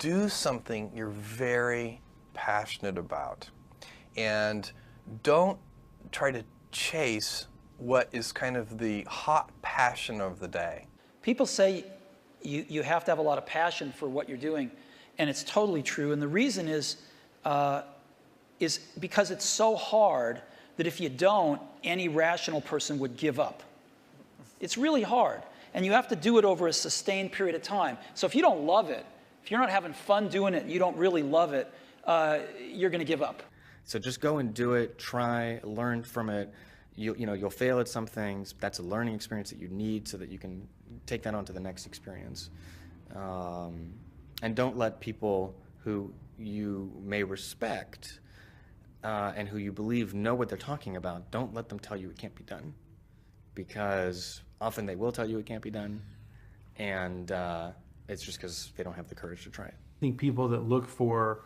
do something you're very passionate about. And don't try to chase what is kind of the hot passion of the day. People say you have to have a lot of passion for what you're doing, and it's totally true. And the reason is because it's so hard that if you don't, any rational person would give up. It's really hard, and you have to do it over a sustained period of time. So if you don't love it, if you're not having fun doing it, you don't really love it, you're going to give up. So just go and do it, try, learn from it. You'll fail at some things. That's a learning experience that you need so that you can take that on to the next experience. And don't let people who you may respect and who you believe know what they're talking about, don't let them tell you it can't be done. Because often they will tell you it can't be done, and it's just because they don't have the courage to try it. I think people that look for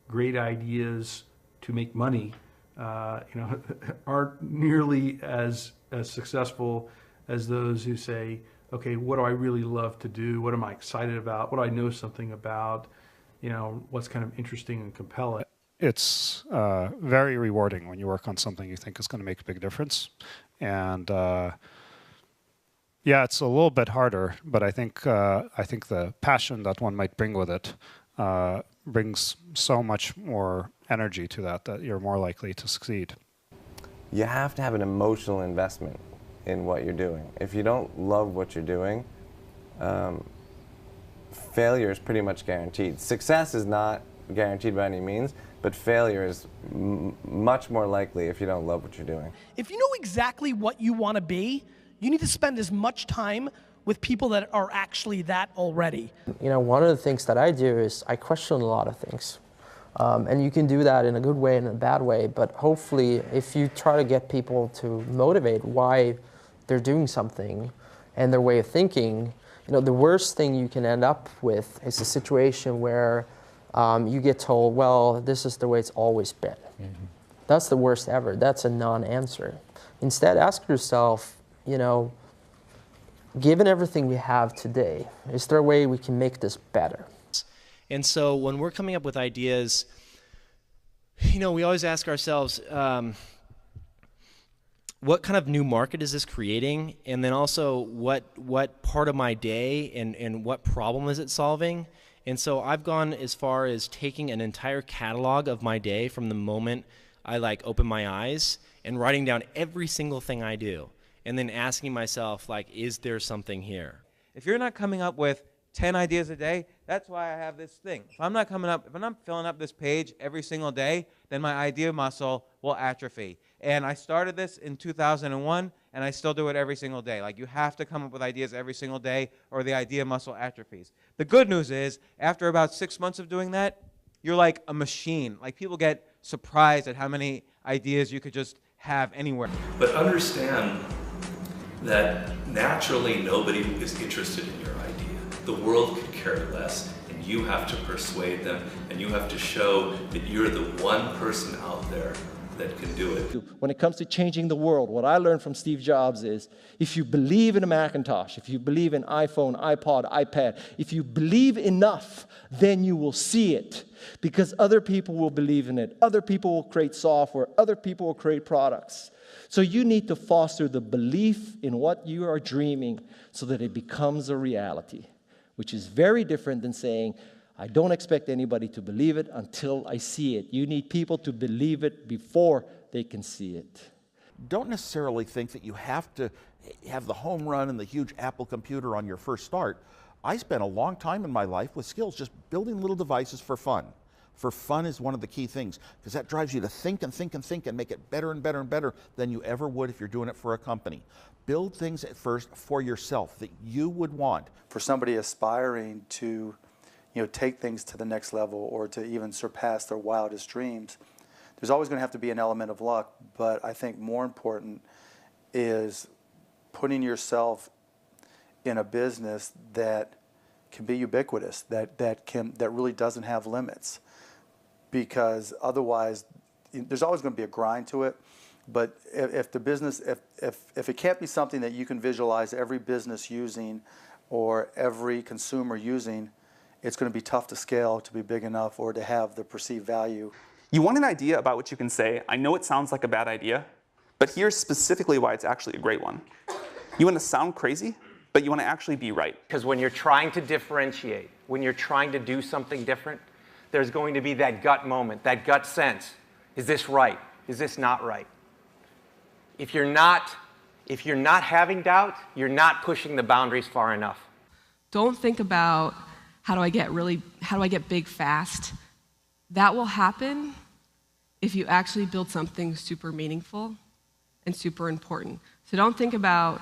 great ideas to make money, aren't nearly as successful as those who say, okay, what do I really love to do? What am I excited about? What do I know something about? What's kind of interesting and compelling? It's very rewarding when you work on something you think is going to make a big difference. And yeah, it's a little bit harder, but I think the passion that one might bring with it brings so much more energy to that you're more likely to succeed. You have to have an emotional investment in what you're doing. If you don't love what you're doing, failure is pretty much guaranteed. Success is not guaranteed by any means, but failure is much more likely if you don't love what you're doing. If you know exactly what you want to be, you need to spend as much time with people that are actually that already. One of the things that I do is I question a lot of things. And you can do that in a good way and a bad way, but hopefully if you try to get people to motivate why they're doing something and their way of thinking, the worst thing you can end up with is a situation where you get told, well, this is the way it's always been. Mm-hmm. That's the worst ever. That's a non-answer. Instead, ask yourself, given everything we have today, is there a way we can make this better? And so when we're coming up with ideas, we always ask ourselves, what kind of new market is this creating? And then also, what part of my day and what problem is it solving? And so I've gone as far as taking an entire catalog of my day from the moment I open my eyes and writing down every single thing I do. And then asking myself, is there something here? If you're not coming up with 10 ideas a day, that's why I have this thing. If I'm not filling up this page every single day, then my idea muscle will atrophy. And I started this in 2001, and I still do it every single day. You have to come up with ideas every single day, or the idea muscle atrophies. The good news is, after about 6 months of doing that, you're like a machine. People get surprised at how many ideas you could just have anywhere. But understand that naturally nobody is interested in your idea. The world could care less, and you have to persuade them, and you have to show that you're the one person out there that can do it. When it comes to changing the world, what I learned from Steve Jobs is, if you believe in a Macintosh, if you believe in iPhone, iPod, iPad, if you believe enough, then you will see it. Because other people will believe in it. Other people will create software. Other people will create products. So you need to foster the belief in what you are dreaming so that it becomes a reality, which is very different than saying, I don't expect anybody to believe it until I see it. You need people to believe it before they can see it. Don't necessarily think that you have to have the home run and the huge Apple computer on your first start. I spent a long time in my life with skills just building little devices for fun. For fun is one of the key things, because that drives you to think and think and think and make it better and better and better than you ever would if you're doing it for a company. Build things at first for yourself that you would want. For somebody aspiring to take things to the next level or to even surpass their wildest dreams, there's always going to have to be an element of luck, but I think more important is putting yourself in a business that can be ubiquitous, that really doesn't have limits. Because otherwise, there's always going to be a grind to it. But if the business, if it can't be something that you can visualize every business using or every consumer using, it's going to be tough to scale, to be big enough, or to have the perceived value. You want an idea about which you can say, I know it sounds like a bad idea, but here's specifically why it's actually a great one. You want to sound crazy, but you want to actually be right. Because when you're trying to differentiate, when you're trying to do something different, there's going to be that gut moment, that gut sense. Is this right? Is this not right? If you're not having doubt, you're not pushing the boundaries far enough. Don't think about how do I get big fast. That will happen if you actually build something super meaningful and super important. So don't think about,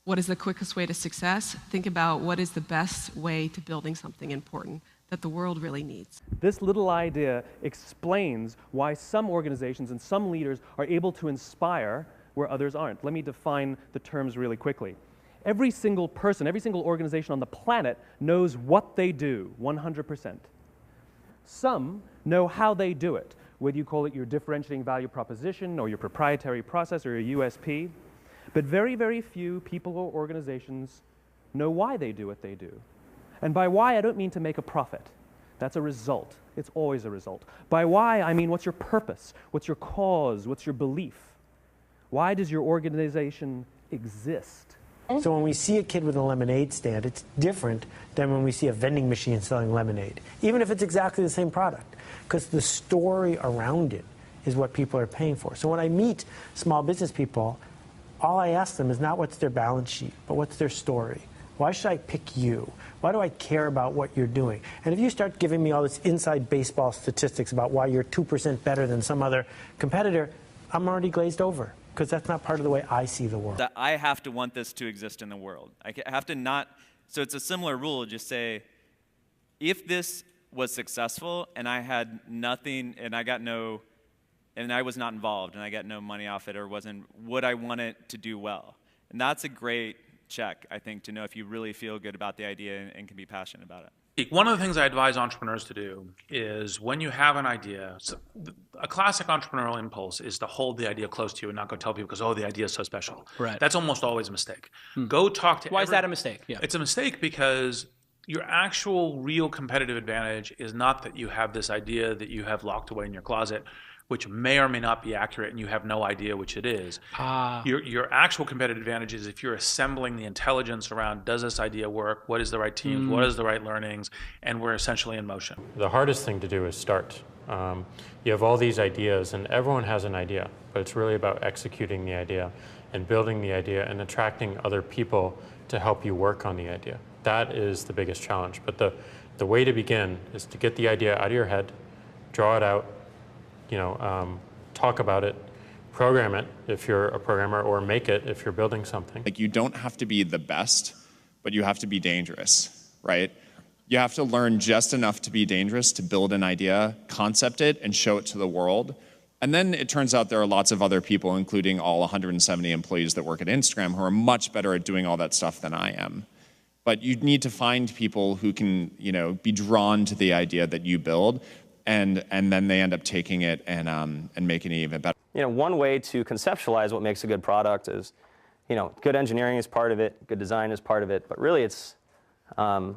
what is the quickest way to success? Think about what is the best way to building something important that the world really needs. This little idea explains why some organizations and some leaders are able to inspire where others aren't. Let me define the terms really quickly. Every single person, every single organization on the planet knows what they do, 100%. Some know how they do it, whether you call it your differentiating value proposition or your proprietary process or your USP. But very, very few people or organizations know why they do what they do. And by why, I don't mean to make a profit. That's a result. It's always a result. By why, I mean what's your purpose? What's your cause? What's your belief? Why does your organization exist? So when we see a kid with a lemonade stand, it's different than when we see a vending machine selling lemonade, even if it's exactly the same product, because the story around it is what people are paying for. So when I meet small business people, all I ask them is not what's their balance sheet, but what's their story. Why should I pick you? Why do I care about what you're doing? And if you start giving me all this inside baseball statistics about why you're 2% better than some other competitor, I'm already glazed over, because that's not part of the way I see the world. That I have to want this to exist in the world. I have to not, so it's a similar rule, just say, if this was successful and I had nothing and I was not involved and I got no money off it or would I want it to do well? And that's a great check, I think, to know if you really feel good about the idea and can be passionate about it. One of the things I advise entrepreneurs to do is when you have an idea, so a classic entrepreneurial impulse is to hold the idea close to you and not go tell people because, oh, the idea is so special. Right. That's almost always a mistake. Go talk to Why is that a mistake? Yeah. It's a mistake because your actual real competitive advantage is not that you have this idea that you have locked away in your closet, which may or may not be accurate and you have no idea which it is. Your actual competitive advantage is if you're assembling the intelligence around, does this idea work? What is the right teams? What is the right learnings? And we're essentially in motion. The hardest thing to do is start. You have all these ideas and everyone has an idea, but it's really about executing the idea and building the idea and attracting other people to help you work on the idea. That is the biggest challenge. But the way to begin is to get the idea out of your head, draw it out, talk about it, program it if you're a programmer, or make it if you're building something. Like, you don't have to be the best, but you have to be dangerous, right? You have to learn just enough to be dangerous to build an idea, concept it, and show it to the world. And then it turns out there are lots of other people, including all 170 employees that work at Instagram, who are much better at doing all that stuff than I am. But you need to find people who can, be drawn to the idea that you build, and then they end up taking it and making it even better. One way to conceptualize what makes a good product is, good engineering is part of it, good design is part of it, but really it's, one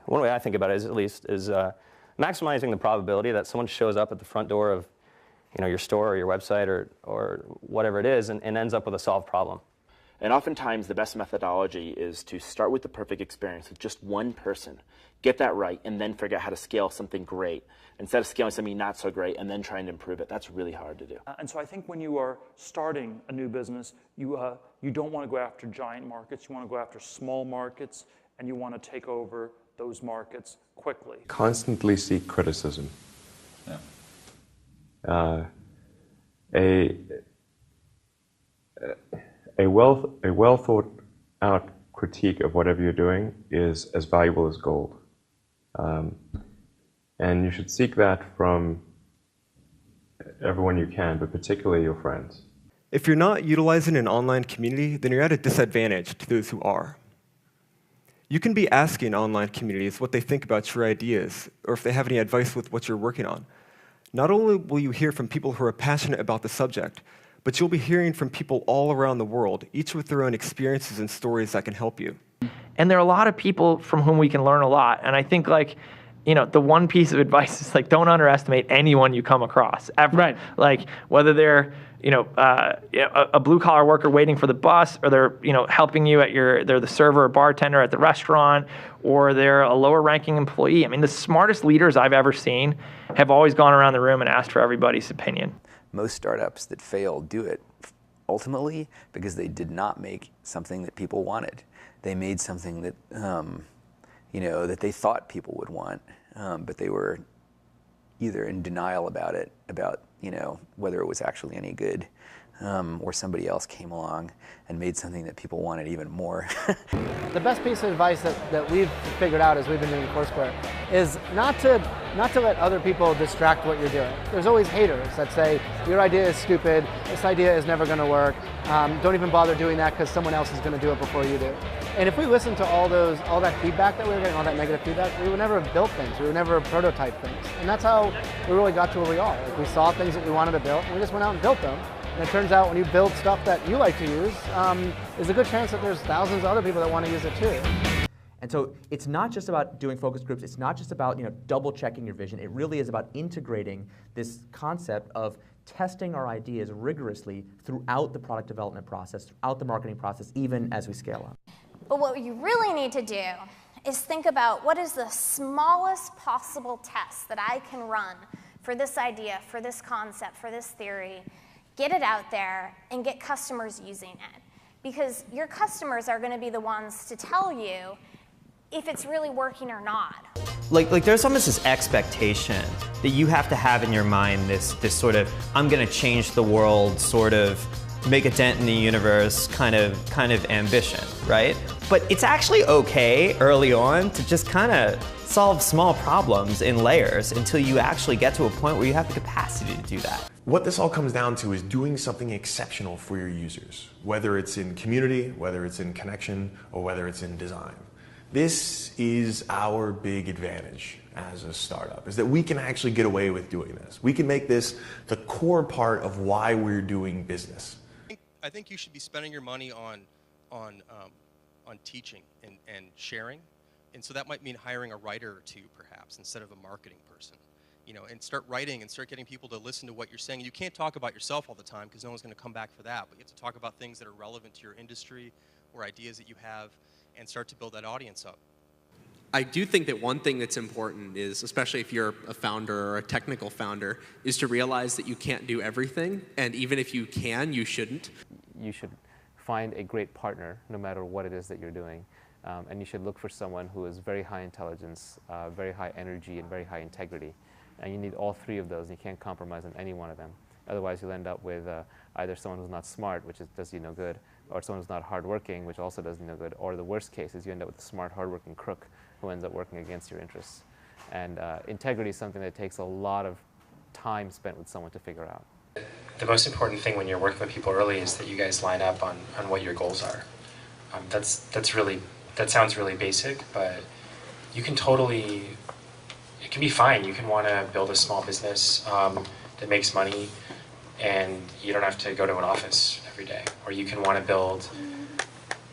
way I think about it is maximizing the probability that someone shows up at the front door of, your store or your website or whatever it is and ends up with a solved problem. And oftentimes the best methodology is to start with the perfect experience with just one person, get that right, and then figure out how to scale something great instead of scaling something not so great and then trying to improve it. That's really hard to do. And so I think when you are starting a new business, you don't want to go after giant markets. You want to go after small markets, and you want to take over those markets quickly. Constantly seek criticism. Yeah. A well thought out critique of whatever you're doing is as valuable as gold. And you should seek that from everyone you can, but particularly your friends. If you're not utilizing an online community, then you're at a disadvantage to those who are. You can be asking online communities what they think about your ideas, or if they have any advice with what you're working on. Not only will you hear from people who are passionate about the subject, but you'll be hearing from people all around the world, each with their own experiences and stories that can help you. And there are a lot of people from whom we can learn a lot. And I think, like, you know, the one piece of advice is, like, don't underestimate anyone you come across ever. Right. Like, whether they're, you know, a blue collar worker waiting for the bus, or they're, you know, helping you at they're the server or bartender at the restaurant, or they're a lower ranking employee. I mean, the smartest leaders I've ever seen have always gone around the room and asked for everybody's opinion. Most startups that fail do it ultimately because they did not make something that people wanted. They made something that, you know, that they thought people would want, but they were either in denial about it, about, you know, whether it was actually any good, or somebody else came along and made something that people wanted even more. The best piece of advice that we've figured out as we've been doing Foursquare is not to let other people distract what you're doing. There's always haters that say, your idea is stupid, this idea is never going to work, don't even bother doing that because someone else is going to do it before you do. And if we listen to all that feedback that we were getting, all that negative feedback, we would never have built things, we would never have prototyped things. And that's how we really got to where we are. Like, we saw things that we wanted to build, and we just went out and built them. And it turns out when you build stuff that you like to use, there's a good chance that there's thousands of other people that want to use it too. And so it's not just about doing focus groups, it's not just about, you know, double checking your vision, it really is about integrating this concept of testing our ideas rigorously throughout the product development process, throughout the marketing process, even as we scale up. But what you really need to do is think about what is the smallest possible test that I can run for this idea, for this concept, for this theory, get it out there, and get customers using it. Because your customers are going to be the ones to tell you if it's really working or not. Like there's almost this expectation that you have to have in your mind this sort of, I'm going to change the world, sort of make a dent in the universe kind of ambition, right? But it's actually okay early on to just kind of solve small problems in layers until you actually get to a point where you have the capacity to do that. What this all comes down to is doing something exceptional for your users, whether it's in community, whether it's in connection, or whether it's in design. This is our big advantage as a startup, is that we can actually get away with doing this. We can make this the core part of why we're doing business. I think you should be spending your money on teaching and sharing, and so that might mean hiring a writer or two, perhaps, instead of a marketing person. You know, and start writing and start getting people to listen to what you're saying. You can't talk about yourself all the time because no one's going to come back for that, but you have to talk about things that are relevant to your industry or ideas that you have, and start to build that audience up. I do think that one thing that's important is, especially if you're a founder or a technical founder, is to realize that you can't do everything, and even if you can, you shouldn't. You should find a great partner, no matter what it is that you're doing, and you should look for someone who is very high intelligence, very high energy, and very high integrity. And you need all three of those, and you can't compromise on any one of them. Otherwise, you'll end up with either someone who's not smart, which does you no good, or someone who's not hardworking, which also does you no good, or the worst case is you end up with a smart, hardworking crook who ends up working against your interests. And integrity is something that takes a lot of time spent with someone to figure out. The most important thing when you're working with people early is that you guys line up on what your goals are. That sounds really basic, but you can totally, it can be fine. You can want to build a small business that makes money, and you don't have to go to an office every day. Or you can want to build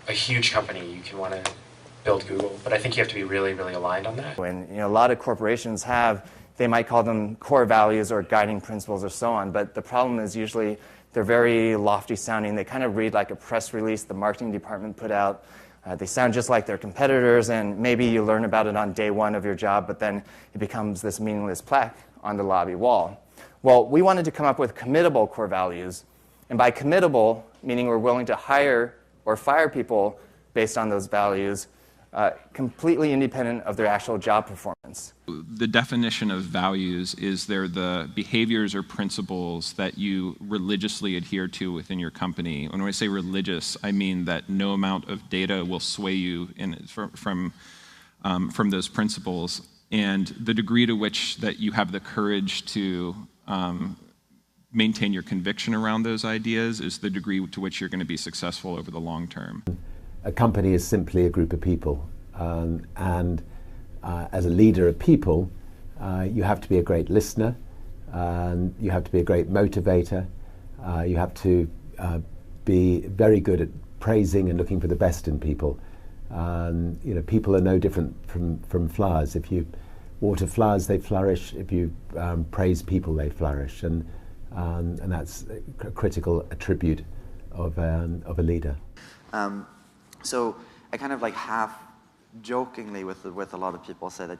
a huge company. You can want to build Google. But I think you have to be really, really aligned on that. When a lot of corporations have, they might call them core values or guiding principles or so on, but the problem is usually they're very lofty sounding. They kind of read like a press release the marketing department put out. They sound just like their competitors, and maybe you learn about it on day one of your job, but then it becomes this meaningless plaque on the lobby wall. Well, we wanted to come up with committable core values, and by committable, meaning we're willing to hire or fire people based on those values, completely independent of their actual job performance. The definition of values is they're the behaviors or principles that you religiously adhere to within your company. When I say religious, I mean that no amount of data will sway you from those principles, and the degree to which that you have the courage to maintain your conviction around those ideas is the degree to which you're going to be successful over the long term. A company is simply a group of people, and as a leader of people, you have to be a great listener, and you have to be a great motivator, You have to be very good at praising and looking for the best in people. People are no different from flowers. If you water flowers, they flourish. If you praise people, they flourish. And that's a critical attribute of a leader. So I kind of like half jokingly with a lot of people say that,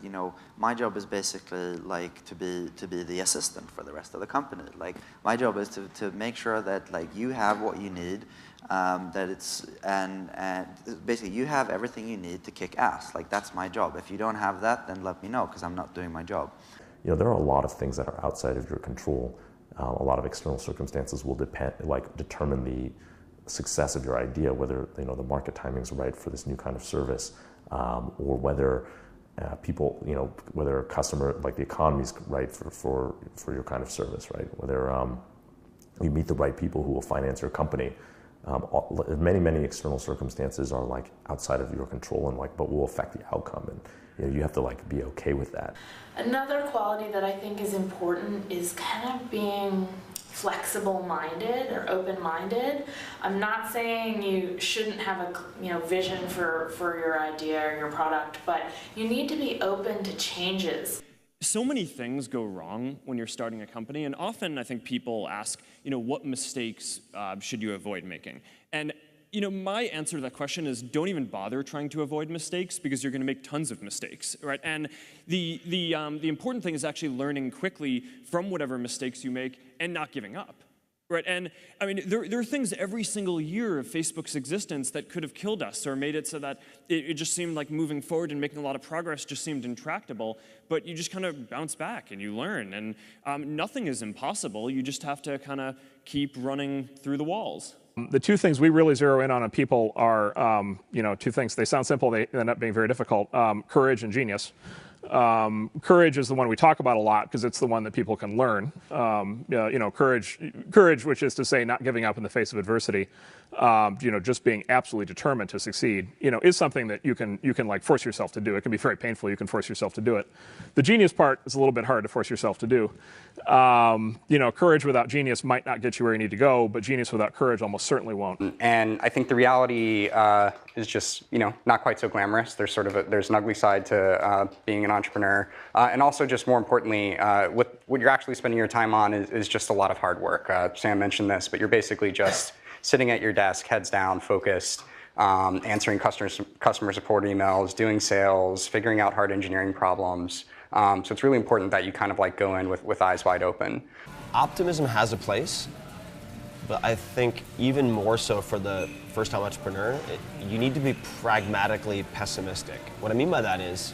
my job is basically like to be the assistant for the rest of the company. Like my job is to make sure that like you have what you need, that it's and basically you have everything you need to kick ass. Like that's my job. If you don't have that, then let me know because I'm not doing my job. There are a lot of things that are outside of your control. A lot of external circumstances will determine the success of your idea, whether the market timing is right for this new kind of service, or whether people, whether a customer, like the economy is right for your kind of service, right? Whether you meet the right people who will finance your company. Many external circumstances are like outside of your control and but will affect the outcome, and you have to be okay with that. Another quality that I think is important is kind of being flexible-minded or open-minded. I'm not saying you shouldn't have a vision for your idea or your product, but you need to be open to changes. So many things go wrong when you're starting a company, and often I think people ask, what mistakes should you avoid making? And my answer to that question is don't even bother trying to avoid mistakes because you're going to make tons of mistakes, right? And the important thing is actually learning quickly from whatever mistakes you make and not giving up, right? And I mean, there are things every single year of Facebook's existence that could have killed us or made it so that it just seemed like moving forward and making a lot of progress just seemed intractable, but you just kind of bounce back and you learn, and nothing is impossible. You just have to kind of keep running through the walls. The two things we really zero in on people are, two things. They sound simple, they end up being very difficult. Courage and genius. Courage is the one we talk about a lot because it's the one that people can learn. Courage, which is to say not giving up in the face of adversity, just being absolutely determined to succeed, is something that you can like force yourself to do. It can be very painful. You can force yourself to do it. The genius part is a little bit hard to force yourself to do. Courage without genius might not get you where you need to go, but genius without courage almost certainly won't. And I think the reality is just, not quite so glamorous. There's there's an ugly side to being an entrepreneur. And also just more importantly, what you're actually spending your time on is just a lot of hard work. Sam mentioned this, but you're basically just sitting at your desk, heads down, focused, answering customer support emails, doing sales, figuring out hard engineering problems. So it's really important that you kind of go in with eyes wide open. Optimism has a place, but I think even more so for the first-time entrepreneur, you need to be pragmatically pessimistic. What I mean by that is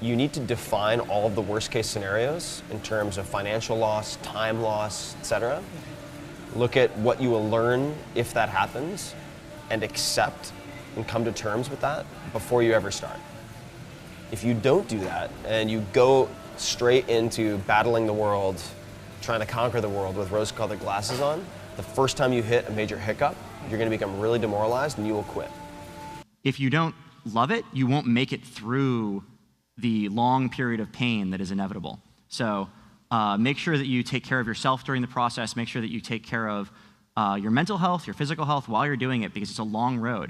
you need to define all of the worst-case scenarios in terms of financial loss, time loss, etc. Look at what you will learn if that happens and accept and come to terms with that before you ever start. If you don't do that and you go straight into battling the world, trying to conquer the world with rose-colored glasses on, the first time you hit a major hiccup, you're going to become really demoralized and you will quit. If you don't love it, you won't make it through the long period of pain that is inevitable. So make sure that you take care of yourself during the process. Make sure that you take care of your mental health, your physical health while you're doing it because it's a long road.